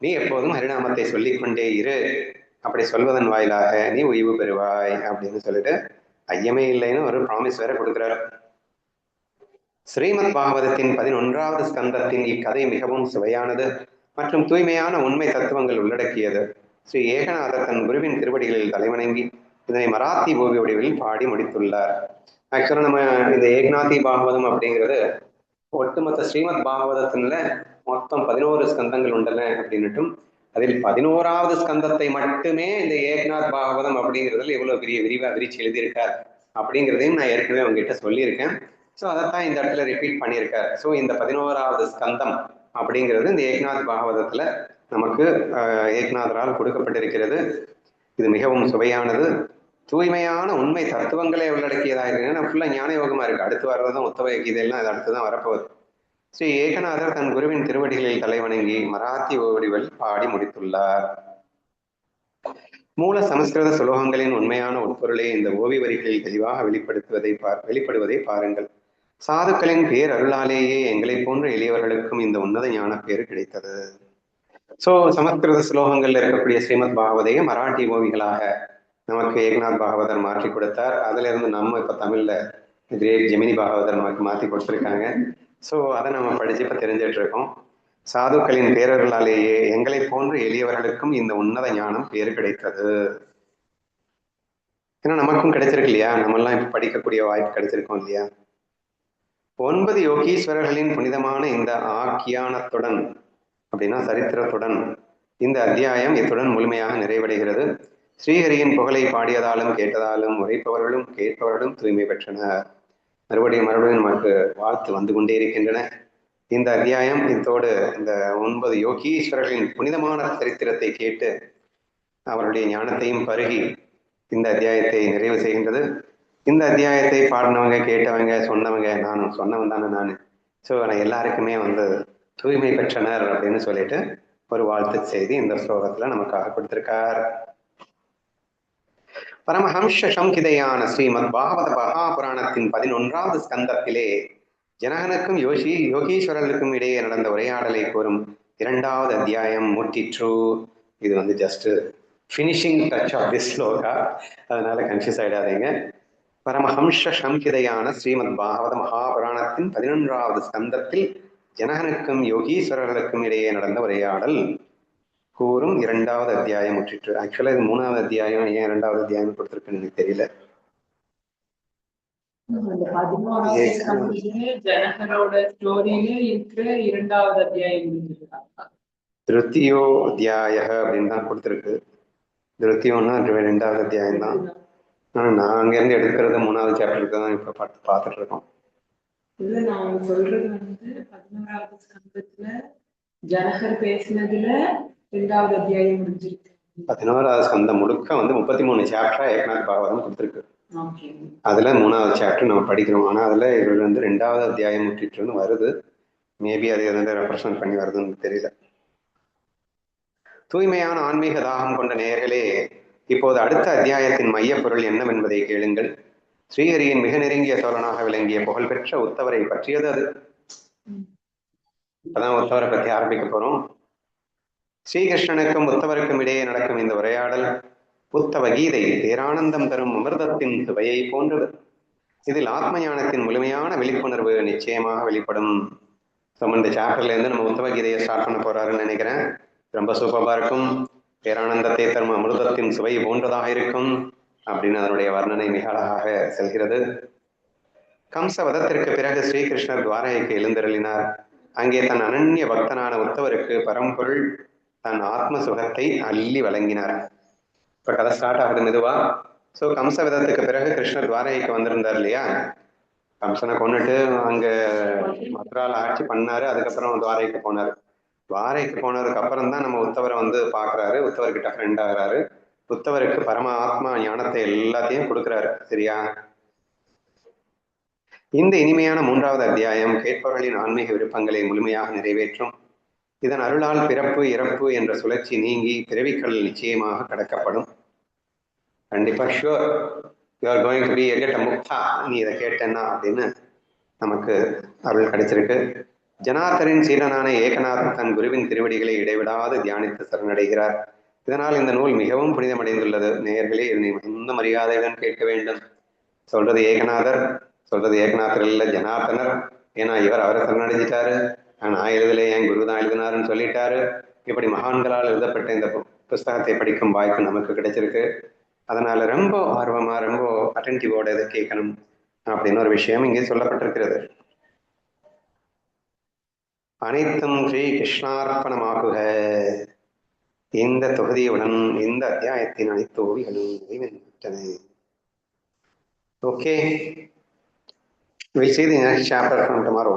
நீ எப்போதும் ஹரிநாமத்தை சொல்லிக்கொண்டே இரு. அப்படி சொல்வதன் வாயிலாக நீ ஓய்வு பெறுவாய் அப்படின்னு சொல்லிட்டு ஐயமே இல்லைன்னு ஒரு ப்ராமிஸ் வேற கொடுக்குறாரு. ஸ்ரீமத் பாகவதத்தின் 11வது ஸ்கந்தத்தின் இக்கதை மிகவும் சுவையானது மற்றும் தூய்மையான உண்மை தத்துவங்கள் உள்ளடக்கியது. ஸ்ரீ ஏகநாதர் தன் குருவின் திருவடிகளில் தலைவணங்கி இதனை மராத்தி ஓவிய வடிவில் பாடி முடித்துள்ளார். ஆக்சுவலா நம்ம இந்த ஏகநாதி பாகவதம் அப்படிங்கிறது ஒட்டுமொத்த ஸ்ரீமத் பாகவதத்துல மொத்தம் 11 ஸ்கந்தங்கள் உண்டன அப்படின்னுட்டும், அதில் 11வது ஸ்கந்தத்தை மட்டுமே இந்த ஏகநாத் பாகவதம் அப்படிங்கிறதுல எவ்வளவு பெரிய விரிவா விரிச்சு எழுதியிருக்கார் அப்படிங்கிறதையும் நான் ஏற்கனவே உங்ககிட்ட சொல்லியிருக்கேன். ஸோ அதைத்தான் இந்த இடத்துல ரிப்பீட் பண்ணியிருக்கார். ஸோ இந்த 11வது ஸ்கந்தம் அப்படிங்கிறது இந்த ஏகநாத் பாகவதத்துல நமக்கு ஏகநாதரால் கொடுக்கப்பட்டிருக்கிறது. இது மிகவும் சுவையானது, தூய்மையான உண்மை தத்துவங்களே உள்ளடக்கியதாக இருக்கு. ஃபுல்லா ஞான யோகமா இருக்கு. அடுத்து வர்றதும் உத்தவ கீதையெல்லாம் இது அடுத்துதான் வரப்போகுது. ஸ்ரீ ஏகநாதர் தன் குருவின் திருவடிகளில் தலைவணங்கி மராத்தி ஓடிவல் பாடி முடித்துள்ளார். மூல சமஸ்கிருத சுலோகங்களின் உண்மையான உட்பொருளை இந்த ஓவி வரிகளில் தெளிவாக வெளிப்படுவதை பாருங்கள். சாதுக்களின் பேர் அருளாலேயே எங்களை போன்ற எளியவர்களுக்கும் இந்த உன்னத ஞான பேரு கிடைத்தது. சோ சமஸ்கிருத ஸ்லோகங்கள்ல இருக்கக்கூடிய ஸ்ரீமத் பாகவதையை மராட்டி ஓவிகளாக நமக்கு ஏகநாத் பாகவதர் மாற்றி கொடுத்தார். அதுல இருந்து நம்ம இப்ப தமிழ்ல கிரேட் ஜெமினி பாகவதர் நமக்கு மாற்றி கொடுத்துருக்காங்க. ஸோ அதை நம்ம படிச்சு இப்ப தெரிஞ்சிட்டு இருக்கோம். சாதுக்களின் பேரர்களாலேயே எங்களை போன்ற எளியவர்களுக்கும் இந்த உன்னத ஞானம் பேரு கிடைத்தது. ஏன்னா நமக்கும் கிடைச்சிருக்கு இல்லையா, நம்ம எல்லாம் இப்ப படிக்கக்கூடிய வாய்ப்பு கிடைச்சிருக்கோம் இல்லையா. 9 யோகீஸ்வரர்களின் புனிதமான இந்த ஆக்கியானத்துடன் அப்படின்னா சரித்திரத்துடன் இந்த அத்தியாயம் இத்துடன் முழுமையாக நிறைவடைகிறது. ஸ்ரீஹரியின் புகழை பாடியதாலும் கேட்டதாலும் உரைப்பவர்களும் கேட்பவர்களும் தூய்மை பெற்றனர். மறுபடியும் நமக்கு வாழ்த்து வந்து கொண்டே இருக்கின்றன. இந்த அத்தியாயம் இதோடு இந்த 9 யோகீஸ்வரர்களின் புனிதமான சரித்திரத்தை கேட்டு அவருடைய ஞானத்தையும் பருகி இந்த அத்தியாயத்தை நிறைவு செய்கின்றது. இந்த அத்தியாயத்தை பாடினவங்க, கேட்டவங்க, சொன்னவங்க, நானும் சொன்னவன் தானே நான். ஸோ நான் எல்லாருக்குமே தூய்மை பெற்றனர் அப்படின்னு சொல்லிட்டு ஒரு வாழ்த்து செய்தி இந்த ஸ்லோகத்துல நமக்காக கொடுத்திருக்கார். பரமஹம்ச சம்ஹிதையான ஸ்ரீமத் பாகவத மகாபுராணத்தின் 11வது ஸ்கந்தத்திலே ஜனகனுக்கும் யோகீஸ்வரர்களுக்கும் இடையே நடந்த உரையாடலை கூறும் 2வது அத்தியாயம் முற்றிற்று. இது just finishing touch of this shloka, அதனால கன்ஃபியூஸ் ஆயிடாதீங்க. பரமஹம்ச சம்ஹிதையான ஸ்ரீமத் பாகவத மகாபுராணத்தின் 11வது ஸ்கந்தத்தில் ஜனகனுக்கும் யோகீஸ்வரர்களுக்கும் இடையே நடந்த உரையாடல் கூறும் 2வது அத்தியாயம் முற்றிற்று. ஆக்சுவலா இது 3வது அத்தியாயம், ஏன் 2வது அத்தியாயம் கொடுத்திருக்குன்னு எனக்கு தெரியல. திருத்தியோ அத்தியாய அப்படின்னு தான் கொடுத்திருக்கு. திருத்தியோன்னா 2வது அத்தியாயம் தான். நான் அங்க இருந்து எடுக்கிறது 3வது சாப்டருக்கு தான் இப்ப பார்த்துட்டு இருக்கோம். இல்ல நான் சொல்றது 11வது ஸ்கந்தத்துல ஜனகர் பேசினதுல 2வது அத்தியாயம் முடிஞ்சிருக்கு. 11வது ஸ்கந்தம் முழுக்க 33 சாப்டரா ஏகநாத் பாகவதம் கொடுத்திருக்கு. அதுல 3வது சாப்டர் நம்ம படிக்கிறோம். ஆனா அதுல இவர் 2வது அத்தியாயம் முற்றிட்டுன்னு வருது. மேபி அது எதாவது ரெப்ரசன்ட் பண்ணி வருதுன்னு தெரியல. தூய்மையான ஆன்மீக தாகம் கொண்ட நேயர்களே, இப்போது அடுத்த அத்தியாயத்தின் மைய பொருள் என்னவென்பதை கேளுங்கள். ஸ்ரீஹரியின் மிக நெருங்கிய தோழனாக விளங்கிய புகழ்பெற்ற உத்தவரை பற்றியது அது. இப்பதான் உத்தவரை பற்றி ஆரம்பிக்க போறோம். ஸ்ரீகிருஷ்ணனுக்கும் உத்தவருக்கும் இடையே நடக்கும் இந்த உரையாடல் உத்தவ கீதை பேரானந்தம் தரும் அமிர்தத்தின் சுவையை போன்றது. இதில் ஆத்ம ஞானத்தின் முழுமையான விழிப்புணர்வு நிச்சயமாக வெளிப்படும். இந்த சாப்டர்ல இருந்து நம்ம உத்தவ கீதையை ஸ்டார்ட் பண்ண போறாருன்னு நினைக்கிறேன். ரொம்ப சூப்பரா இருக்கும். பேரானந்தத்தை தரும் அமிர்தத்தின் சுவை போன்றதாக இருக்கும் அப்படின்னு அதனுடைய வர்ணனை மிக அழகாக செல்கிறது. கம்ச வதத்திற்கு பிறகு ஸ்ரீகிருஷ்ணர் துவாரகைக்கு எழுந்தருளினார். அங்கே தன் அனன்ய பக்தனான உத்தவருக்கு பரம்பொருள் தன் ஆத்ம சுகத்தை அள்ளி வழங்கினார். இப்ப கதை ஸ்டார்ட் ஆகுது மெதுவா. ஸோ கம்ச விதத்துக்கு பிறகு கிருஷ்ணர் துவாரகைக்கு வந்திருந்தார் இல்லையா? கம்சனை கொண்டுட்டு அங்க மதுரால ஆட்சி பண்ணாரு. அதுக்கப்புறம் துவாரகைக்கு போனார். துவாரகைக்கு போனதுக்கு அப்புறம் தான் நம்ம உத்தவரை வந்து பாக்குறாரு. உத்தவர்கிட்ட ஃப்ரெண்ட் ஆகிறாரு. உத்தவருக்கு பரம ஆத்மா ஞானத்தை எல்லாத்தையும் கொடுக்குறாரு. சரியா? இந்த இனிமையான 3வது அத்தியாயம் கேட்பவர்களின் ஆன்மீக விருப்பங்களை முழுமையாக நிறைவேற்றும். இதன் அருளால் பிறப்பு இறப்பு என்ற சுழற்சி நீங்கி பிறவிக்கல் நிச்சயமாக கடக்கப்படும். கண்டிப்பா sure you are going to be எகெட் முக்தா, நீ இதை கேட்டேன்னா அப்படின்னு நமக்கு அருள் கிடைச்சிருக்கு. ஜனார்தனின் சீடனான ஏகநாதன் தன் குருவின் திருவடிகளை இடைவிடாது தியானித்து சரணடைகிறார். இதனால் இந்த நூல் மிகவும் புனிதமடைந்துள்ளது. நேயர்களே இதனை மிகுந்த மரியாதையுடன் கேட்க வேண்டும். சொல்றது ஏகநாதர், சொல்றது ஏகநாதர் இல்ல ஜனார்தனர். ஏன்னா இவர் அவரை சரணடைஞ்சிட்டாரு, நான் எழுதலை, என் குரு தான் எழுதினாருன்னு சொல்லிட்டாரு. இப்படி மகான்களால் எழுதப்பட்ட இந்த புஸ்தகத்தை படிக்கும் வாய்ப்பு நமக்கு கிடைச்சிருக்கு. அதனால ரொம்ப ஆர்வமா ரொம்ப அட்டென்டிவோட இதை கேட்கணும் அப்படின்னு ஒரு விஷயம் இங்கே சொல்லப்பட்டிருக்கிறது. அனைத்தும் ஸ்ரீ கிருஷ்ணார்ப்பணமாகுக. இந்த தொகுதியுடன் இந்த அத்தியாயத்தின் அனைத்து ஓவிகளும் நிறைவேற்றன. Okay, we'll see the next chapter from tomorrow.